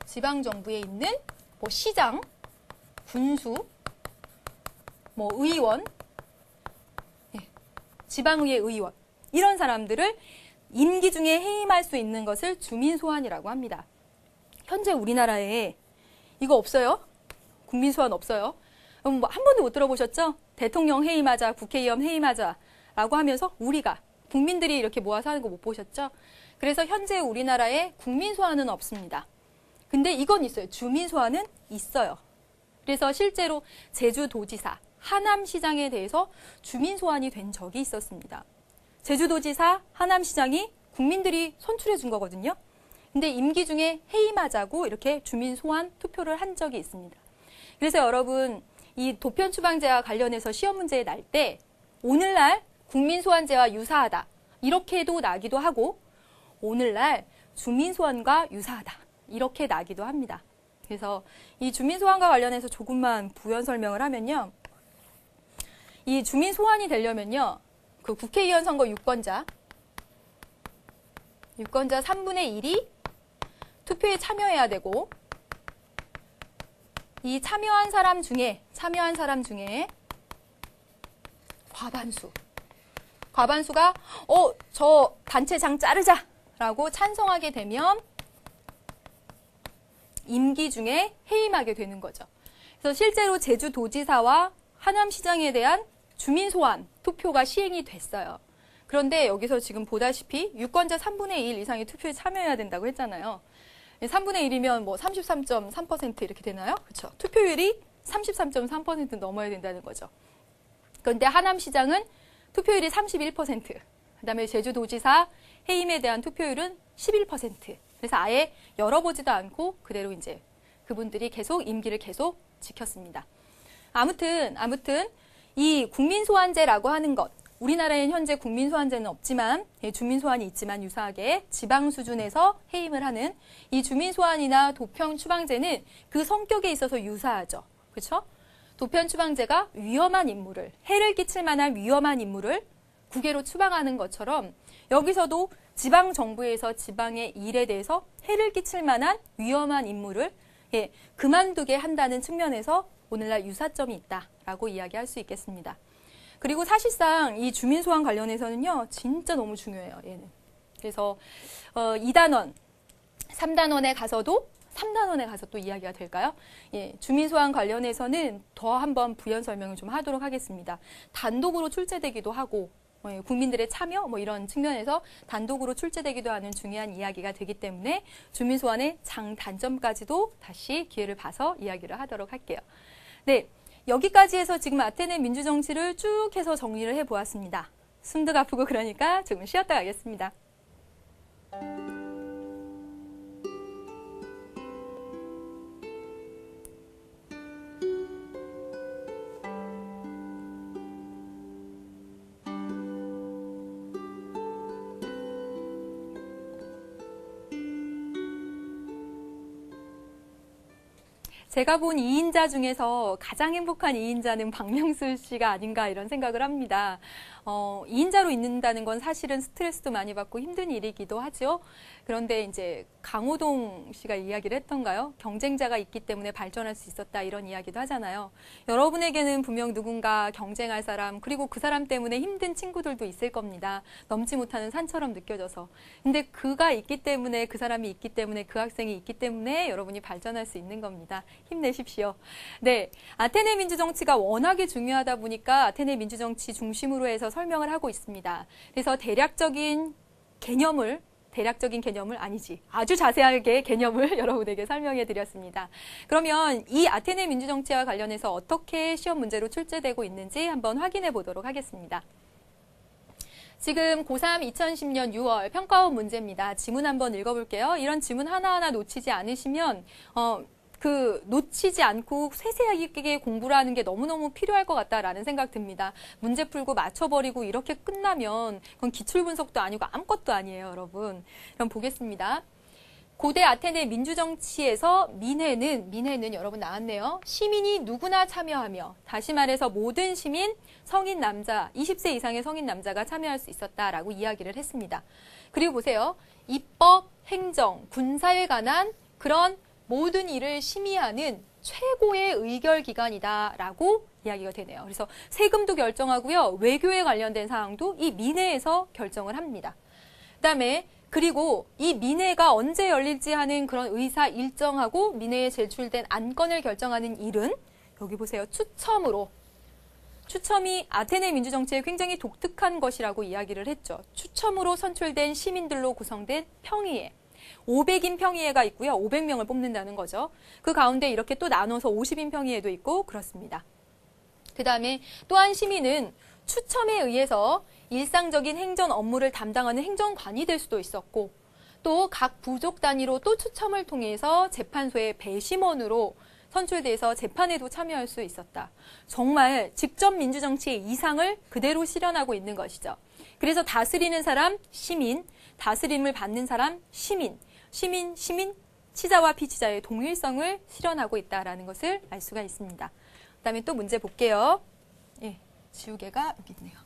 지방정부에 있는 뭐 시장, 군수, 뭐 의원, 지방의회 의원 이런 사람들을 임기 중에 해임할 수 있는 것을 주민소환이라고 합니다. 현재 우리나라에 이거 없어요? 국민소환 없어요? 뭐 한 번도 못 들어보셨죠? 대통령 해임하자, 국회의원 해임하자라고 하면서 우리가 국민들이 이렇게 모아서 하는 거 못 보셨죠? 그래서 현재 우리나라에 국민소환은 없습니다. 근데 이건 있어요. 주민소환은 있어요. 그래서 실제로 제주도지사, 하남시장에 대해서 주민소환이 된 적이 있었습니다. 제주도지사, 하남시장이 국민들이 선출해 준 거거든요. 근데 임기 중에 해임하자고 이렇게 주민소환 투표를 한 적이 있습니다. 그래서 여러분 이 도편추방제와 관련해서 시험 문제에 날 때 오늘날 국민소환제와 유사하다 이렇게도 나기도 하고 오늘날 주민소환과 유사하다 이렇게 나기도 합니다. 그래서 이 주민소환과 관련해서 조금만 부연 설명을 하면요. 이 주민소환이 되려면요. 그 국회의원 선거 유권자 3분의 1이 투표에 참여해야 되고 이 참여한 사람 중에 과반수가 저 단체장 자르자라고 찬성하게 되면 임기 중에 해임하게 되는 거죠. 그래서 실제로 제주도지사와 하남시장에 대한 주민소환 투표가 시행이 됐어요. 그런데 여기서 지금 보다시피 유권자 3분의 1 이상이 투표에 참여해야 된다고 했잖아요. 3분의 1이면 뭐 33.3% 이렇게 되나요? 그렇죠. 투표율이 33.3% 넘어야 된다는 거죠. 그런데 하남시장은 투표율이 31%, 그다음에 제주도지사 해임에 대한 투표율은 11%. 그래서 아예 열어보지도 않고 그대로 이제 그분들이 계속 임기를 계속 지켰습니다. 아무튼 이 국민소환제라고 하는 것, 우리나라에는 현재 국민소환제는 없지만 주민소환이 있지만 유사하게 지방 수준에서 해임을 하는 이 주민소환이나 도평추방제는 그 성격에 있어서 유사하죠. 그렇죠? 도평추방제가 위험한 인물을, 해를 끼칠 만한 위험한 인물을 국외로 추방하는 것처럼 여기서도 지방정부에서 지방의 일에 대해서 해를 끼칠 만한 위험한 인물을 그만두게 한다는 측면에서 오늘날 유사점이 있다라고 이야기할 수 있겠습니다. 그리고 사실상 이 주민소환 관련해서는요, 진짜 너무 중요해요, 얘는. 그래서 2단원, 3단원에 가서도 3단원에 가서 또 이야기가 될까요? 예, 주민소환 관련해서는 더 한번 부연 설명을 좀 하도록 하겠습니다. 단독으로 출제되기도 하고 국민들의 참여 뭐 이런 측면에서 단독으로 출제되기도 하는 중요한 이야기가 되기 때문에 주민소환의 장단점까지도 다시 기회를 봐서 이야기를 하도록 할게요. 네, 여기까지 해서 지금 아테네 민주정치를 쭉 해서 정리를 해보았습니다. 숨도 아프고 그러니까 조금 쉬었다 가겠습니다. 제가 본 2인자 중에서 가장 행복한 2인자는 박명수 씨가 아닌가 이런 생각을 합니다. 2인자로 있는다는 건 사실은 스트레스도 많이 받고 힘든 일이기도 하죠. 그런데 이제 강호동 씨가 이야기를 했던가요? 경쟁자가 있기 때문에 발전할 수 있었다 이런 이야기도 하잖아요. 여러분에게는 분명 누군가 경쟁할 사람 그리고 그 사람 때문에 힘든 친구들도 있을 겁니다. 넘지 못하는 산처럼 느껴져서. 근데 그가 있기 때문에 그 사람이 있기 때문에 그 학생이 있기 때문에 여러분이 발전할 수 있는 겁니다. 힘내십시오. 네, 아테네 민주정치가 워낙에 중요하다 보니까 아테네 민주정치 중심으로 해서 설명을 하고 있습니다. 그래서 대략적인 개념을 아니지. 아주 자세하게 개념을 여러분에게 설명해 드렸습니다. 그러면 이 아테네 민주정치와 관련해서 어떻게 시험 문제로 출제되고 있는지 한번 확인해 보도록 하겠습니다. 지금 고3 2010년 6월 평가원 문제입니다. 지문 한번 읽어볼게요. 이런 지문 하나하나 놓치지 않으시면 놓치지 않고 세세하게 공부를 하는 게 너무너무 필요할 것 같다라는 생각 듭니다. 문제 풀고 맞춰버리고 이렇게 끝나면 그건 기출분석도 아니고 아무것도 아니에요, 여러분. 그럼 보겠습니다. 고대 아테네 민주정치에서 민회는 여러분 나왔네요. 시민이 누구나 참여하며, 다시 말해서 모든 시민, 성인 남자, 20세 이상의 성인 남자가 참여할 수 있었다라고 이야기를 했습니다. 그리고 보세요. 입법, 행정, 군사에 관한 그런 모든 일을 심의하는 최고의 의결기관이다라고 이야기가 되네요. 그래서 세금도 결정하고요. 외교에 관련된 사항도 이 민회에서 결정을 합니다. 그다음에 그리고 이 민회가 언제 열릴지 하는 그런 의사 일정하고 민회에 제출된 안건을 결정하는 일은 여기 보세요. 추첨이 아테네 민주정치에 굉장히 독특한 것이라고 이야기를 했죠. 추첨으로 선출된 시민들로 구성된 평의회. 500인 평의회가 있고요. 500명을 뽑는다는 거죠. 그 가운데 이렇게 또 나눠서 50인 평의회도 있고 그렇습니다. 그 다음에 또한 시민은 추첨에 의해서 일상적인 행정 업무를 담당하는 행정관이 될 수도 있었고 또 각 부족 단위로 또 추첨을 통해서 재판소의 배심원으로 선출돼서 재판에도 참여할 수 있었다. 정말 직접 민주정치의 이상을 그대로 실현하고 있는 것이죠. 그래서 다스리는 사람 시민, 다스림을 받는 사람 시민, 치자와 피치자의 동일성을 실현하고 있다는 것을 알 수가 있습니다. 그다음에 또 문제 볼게요. 예, 지우개가 여기 있네요.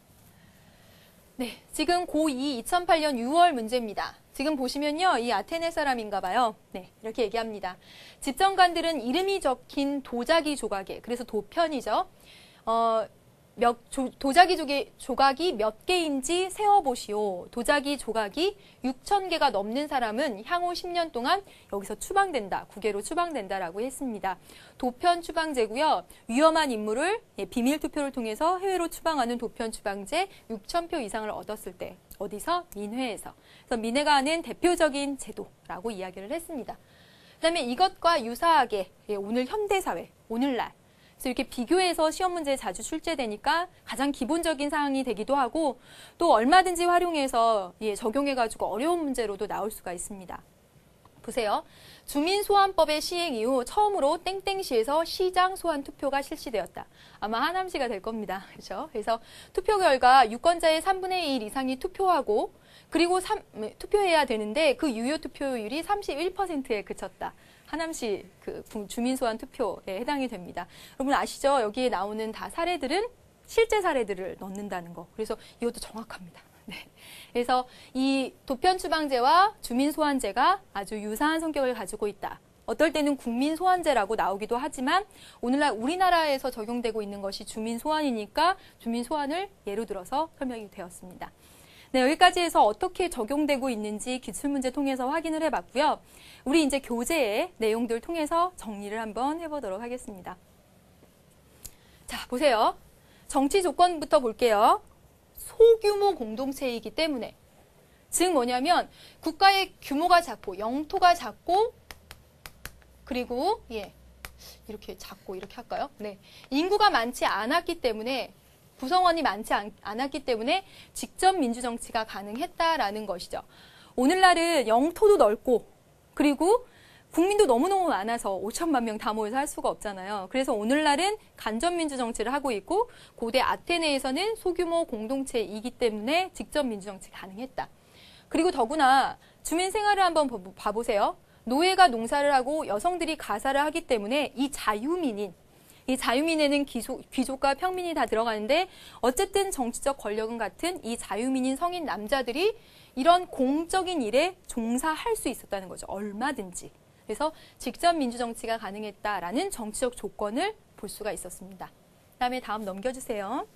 네, 지금 고2 2008년 6월 문제입니다. 지금 보시면요, 이 아테네 사람인가 봐요. 네, 이렇게 얘기합니다. 집정관들은 이름이 적힌 도자기 조각에, 그래서 도편이죠. 도자기 조각이 몇 개인지 세어보시오. 도자기 조각이 6,000개가 넘는 사람은 향후 10년 동안 여기서 추방된다. 국외로 추방된다라고 했습니다. 도편 추방제고요. 위험한 인물을 비밀 투표를 통해서 해외로 추방하는 도편 추방제 6,000표 이상을 얻었을 때 어디서? 민회에서. 그래서 민회가 하는 대표적인 제도라고 이야기를 했습니다. 그다음에 이것과 유사하게 오늘 현대사회, 오늘날 그래서 이렇게 비교해서 시험 문제에 자주 출제되니까 가장 기본적인 사항이 되기도 하고 또 얼마든지 활용해서 적용해가지고 어려운 문제로도 나올 수가 있습니다. 보세요. 주민소환법의 시행 이후 처음으로 땡땡시에서 시장 소환 투표가 실시되었다. 아마 하남시가 될 겁니다. 그렇죠? 그래서 투표 결과 유권자의 3분의 1 이상이 투표하고 그리고 투표해야 되는데 그 유효 투표율이 31%에 그쳤다. 하남시 그 주민소환 투표에 해당이 됩니다. 여러분 아시죠? 여기에 나오는 다 사례들은 실제 사례들을 넣는다는 거. 그래서 이것도 정확합니다. 네. 그래서 이 도편 추방제와 주민소환제가 아주 유사한 성격을 가지고 있다. 어떨 때는 국민소환제라고 나오기도 하지만 오늘날 우리나라에서 적용되고 있는 것이 주민소환이니까 주민소환을 예로 들어서 설명이 되었습니다. 네, 여기까지 해서 어떻게 적용되고 있는지 기출문제 통해서 확인을 해봤고요. 우리 이제 교재의 내용들 통해서 정리를 한번 해보도록 하겠습니다. 자, 보세요. 정치 조건부터 볼게요. 소규모 공동체이기 때문에. 즉 뭐냐면 국가의 규모가 작고 영토가 작고 그리고 이렇게 작고 이렇게 할까요? 네, 인구가 많지 않았기 때문에 구성원이 많지 않았기 때문에 직접 민주정치가 가능했다라는 것이죠. 오늘날은 영토도 넓고 그리고 국민도 너무너무 많아서 5천만 명 다 모여서 할 수가 없잖아요. 그래서 오늘날은 간접민주정치를 하고 있고 고대 아테네에서는 소규모 공동체이기 때문에 직접 민주정치 가능했다. 그리고 더구나 주민 생활을 한번 봐보세요. 노예가 농사를 하고 여성들이 가사를 하기 때문에 이 자유민에는 귀족과 평민이 다 들어가는데 어쨌든 정치적 권력은 같은 이 자유민인 성인 남자들이 이런 공적인 일에 종사할 수 있었다는 거죠. 얼마든지. 그래서 직접 민주정치가 가능했다라는 정치적 조건을 볼 수가 있었습니다. 그다음에 다음 넘겨주세요.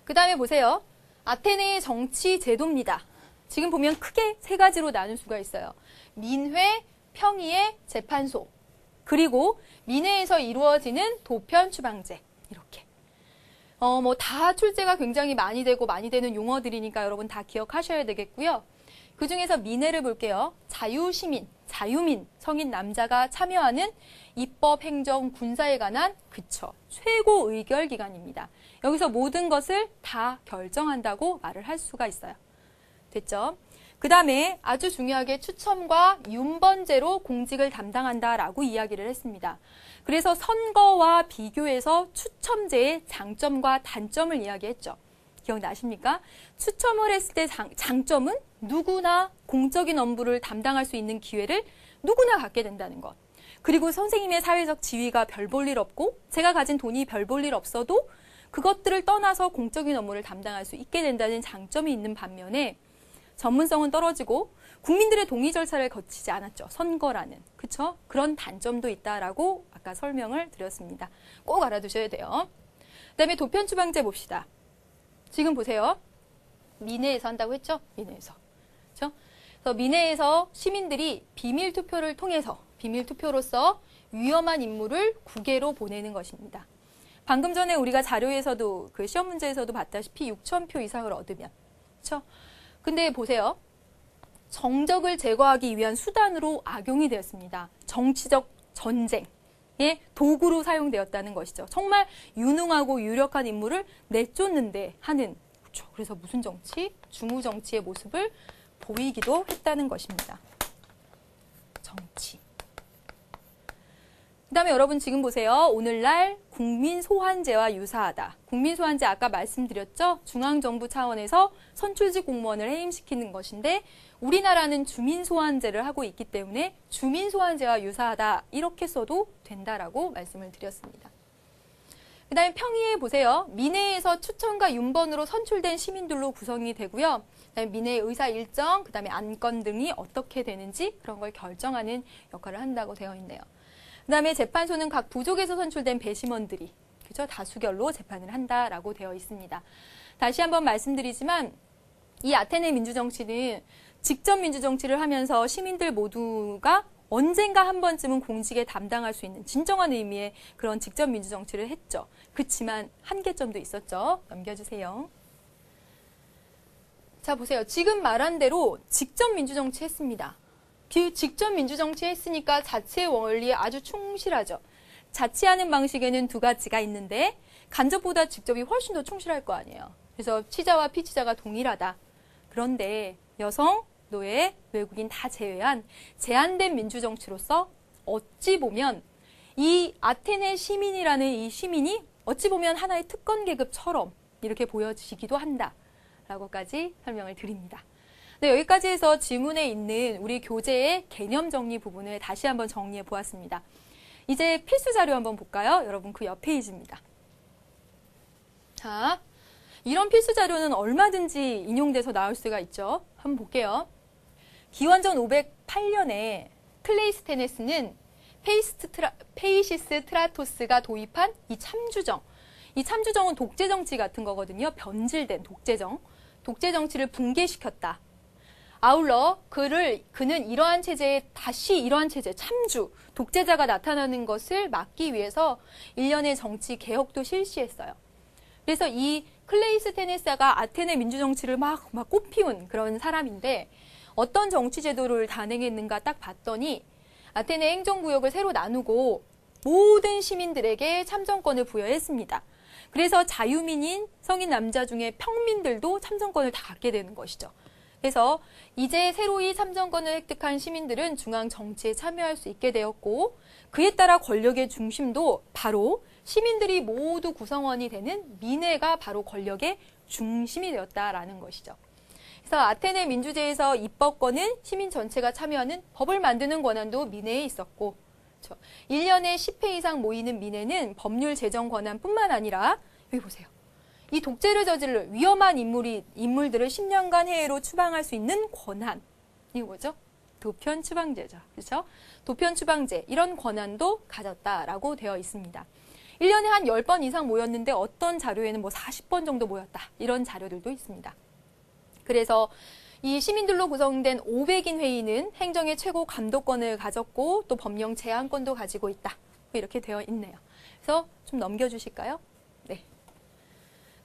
그 다음에 보세요. 아테네의 정치 제도입니다. 지금 보면 크게 세 가지로 나눌 수가 있어요. 민회, 평의회, 재판소. 그리고 민회에서 이루어지는 도편 추방제. 이렇게. 다 출제가 굉장히 많이 되는 용어들이니까 여러분 다 기억하셔야 되겠고요. 그 중에서 민회를 볼게요. 자유시민, 자유민, 성인 남자가 참여하는 입법, 행정, 군사에 관한 최고 의결 기관입니다. 여기서 모든 것을 다 결정한다고 말을 할 수가 있어요. 됐죠? 그 다음에 아주 중요하게 추첨과 윤번제로 공직을 담당한다라고 이야기를 했습니다. 그래서 선거와 비교해서 추첨제의 장점과 단점을 이야기했죠. 기억나십니까? 추첨을 했을 때 장점은 누구나 공적인 업무를 담당할 수 있는 기회를 누구나 갖게 된다는 것. 그리고 선생님의 사회적 지위가 별 볼 일 없고 제가 가진 돈이 별 볼 일 없어도 그것들을 떠나서 공적인 업무를 담당할 수 있게 된다는 장점이 있는 반면에 전문성은 떨어지고 국민들의 동의 절차를 거치지 않았죠. 선거라는. 그쵸? 그런 단점도 있다라고 아까 설명을 드렸습니다. 꼭 알아두셔야 돼요. 그다음에 도편 추방제 봅시다. 지금 보세요. 민회에서 한다고 했죠? 민회에서. 그렇죠? 그래서 민회에서 시민들이 비밀 투표를 통해서 비밀 투표로서 위험한 인물을 국외로 보내는 것입니다. 방금 전에 우리가 자료에서도 그 시험 문제에서도 봤다시피 6,000표 이상을 얻으면. 그렇죠? 근데 보세요. 정적을 제거하기 위한 수단으로 악용이 되었습니다. 정치적 전쟁의 도구로 사용되었다는 것이죠. 정말 유능하고 유력한 인물을 내쫓는데 하는, 그렇죠. 그래서 무슨 정치? 주무 정치의 모습을 보이기도 했다는 것입니다. 정치. 그 다음에 여러분 지금 보세요. 오늘날 국민소환제와 유사하다. 국민소환제 아까 말씀드렸죠? 중앙정부 차원에서 선출직 공무원을 해임시키는 것인데 우리나라는 주민소환제를 하고 있기 때문에 주민소환제와 유사하다. 이렇게 써도 된다라고 말씀을 드렸습니다. 그 다음에 평의회 보세요. 민회에서 추천과 윤번으로 선출된 시민들로 구성이 되고요. 그다음에 민회의 의사 일정, 그 다음에 안건 등이 어떻게 되는지 그런 걸 결정하는 역할을 한다고 되어 있네요. 그 다음에 재판소는 각 부족에서 선출된 배심원들이 그죠? 다수결로 재판을 한다라고 되어 있습니다. 다시 한번 말씀드리지만 이 아테네 민주정치는 직접 민주정치를 하면서 시민들 모두가 언젠가 한 번쯤은 공직에 담당할 수 있는 진정한 의미의 그런 직접 민주정치를 했죠. 그렇지만 한계점도 있었죠. 넘겨주세요. 자 보세요. 지금 말한 대로 직접 민주정치 했습니다. 직접 민주정치 했으니까 자치 원리에 아주 충실하죠. 자치하는 방식에는 두 가지가 있는데 간접보다 직접이 훨씬 더 충실할 거 아니에요. 그래서 치자와 피치자가 동일하다. 그런데 여성, 노예, 외국인 다 제외한 제한된 민주정치로서 어찌 보면 이 아테네 시민이라는 이 시민이 어찌 보면 하나의 특권 계급처럼 이렇게 보여지기도 한다라고까지 설명을 드립니다. 네, 여기까지 해서 지문에 있는 우리 교재의 개념 정리 부분을 다시 한번 정리해 보았습니다. 이제 필수 자료 한번 볼까요? 여러분 그 옆 페이지입니다. 자, 이런 필수 자료는 얼마든지 인용돼서 나올 수가 있죠. 한번 볼게요. 기원전 508년에 클레이스테네스는 페이시스트라토스가 도입한 이 참주정은 독재정치 같은 거거든요. 변질된 독재정. 독재정치를 붕괴시켰다. 아울러 그는 이러한 체제에 참주, 독재자가 나타나는 것을 막기 위해서 일련의 정치 개혁도 실시했어요. 그래서 이 클레이스테네스가 아테네 민주정치를 막 꽃피운 그런 사람인데 어떤 정치 제도를 단행했는가 딱 봤더니 아테네 행정구역을 새로 나누고 모든 시민들에게 참정권을 부여했습니다. 그래서 자유민인 성인 남자 중에 평민들도 참정권을 다 갖게 되는 것이죠. 그래서 이제 새로이 참정권을 획득한 시민들은 중앙 정치에 참여할 수 있게 되었고 그에 따라 권력의 중심도 바로 시민들이 모두 구성원이 되는 민회가 바로 권력의 중심이 되었다라는 것이죠. 그래서 아테네 민주제에서 입법권은 시민 전체가 참여하는 법을 만드는 권한도 민회에 있었고, 그렇죠. 1년에 10회 이상 모이는 민회는 법률 제정 권한뿐만 아니라 여기 보세요. 이 독재를 저지를 위험한 인물들을 10년간 해외로 추방할 수 있는 권한. 이거 뭐죠? 도편 추방제죠. 그렇죠? 도편 추방제 이런 권한도 가졌다라고 되어 있습니다. 1년에 한 10번 이상 모였는데 어떤 자료에는 뭐 40번 정도 모였다. 이런 자료들도 있습니다. 그래서 이 시민들로 구성된 500인 회의는 행정의 최고 감독권을 가졌고 또 법령 제안권도 가지고 있다. 이렇게 되어 있네요. 그래서 좀 넘겨주실까요? 네.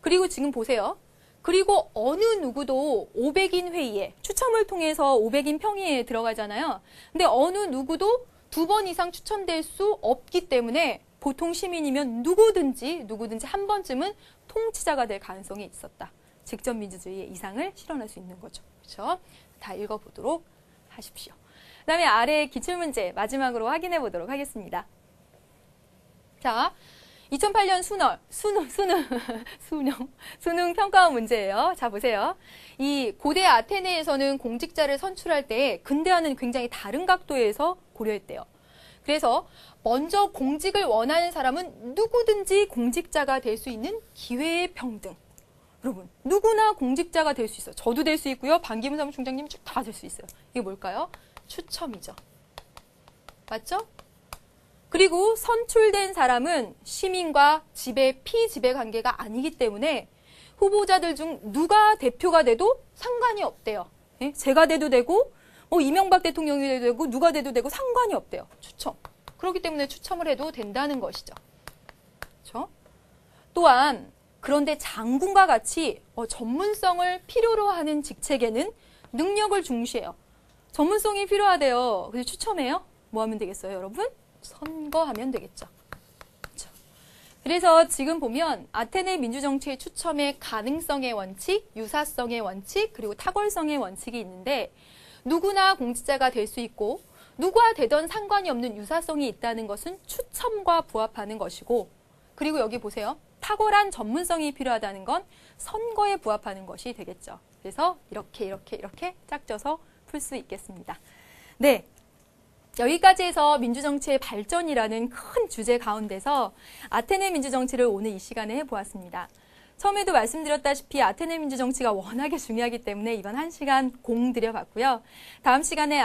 그리고 지금 보세요. 그리고 어느 누구도 500인 회의에 추첨을 통해서 500인 평의에 들어가잖아요. 근데 어느 누구도 2번 이상 추첨될 수 없기 때문에 보통 시민이면 누구든지 한 번쯤은 통치자가 될 가능성이 있었다. 직접 민주주의의 이상을 실현할 수 있는 거죠. 그렇죠? 다 읽어보도록 하십시오. 그다음에 아래 기출문제 마지막으로 확인해 보도록 하겠습니다. 자, 2008년 수능 평가 문제예요. 자, 보세요. 이 고대 아테네에서는 공직자를 선출할 때 근대와는 굉장히 다른 각도에서 고려했대요. 그래서 먼저 공직을 원하는 사람은 누구든지 공직자가 될 수 있는 기회의 평등. 여러분, 누구나 공직자가 될 수 있어요. 저도 될 수 있고요. 반기문 사무총장님 쭉 다 될 수 있어요. 이게 뭘까요? 추첨이죠. 맞죠? 그리고 선출된 사람은 시민과 피지배 관계가 아니기 때문에 후보자들 중 누가 대표가 돼도 상관이 없대요. 예? 제가 돼도 되고 이명박 대통령이 돼도 되고 누가 돼도 되고 상관이 없대요. 추첨. 그렇기 때문에 추첨을 해도 된다는 것이죠. 그렇죠? 또한 그런데 장군과 같이 전문성을 필요로 하는 직책에는 능력을 중시해요. 전문성이 필요하대요. 그래서 추첨해요? 뭐 하면 되겠어요, 여러분? 선거하면 되겠죠. 그렇죠? 그래서 지금 보면 아테네 민주정치의 추첨의 가능성의 원칙, 유사성의 원칙, 그리고 탁월성의 원칙이 있는데 누구나 공직자가 될 수 있고 누가 되던 상관이 없는 유사성이 있다는 것은 추첨과 부합하는 것이고 그리고 여기 보세요. 탁월한 전문성이 필요하다는 건 선거에 부합하는 것이 되겠죠. 그래서 이렇게 짝져서 풀 수 있겠습니다. 네. 여기까지 해서 민주정치의 발전이라는 큰 주제 가운데서 아테네 민주정치를 오늘 이 시간에 해보았습니다. 처음에도 말씀드렸다시피 아테네 민주정치가 워낙에 중요하기 때문에 이번 1시간 공들여봤고요. 다음 시간에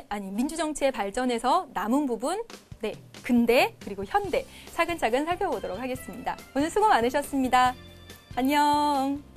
민주정치의 발전에서 남은 부분, 네, 근대 그리고 현대 차근차근 살펴보도록 하겠습니다. 오늘 수고 많으셨습니다. 안녕.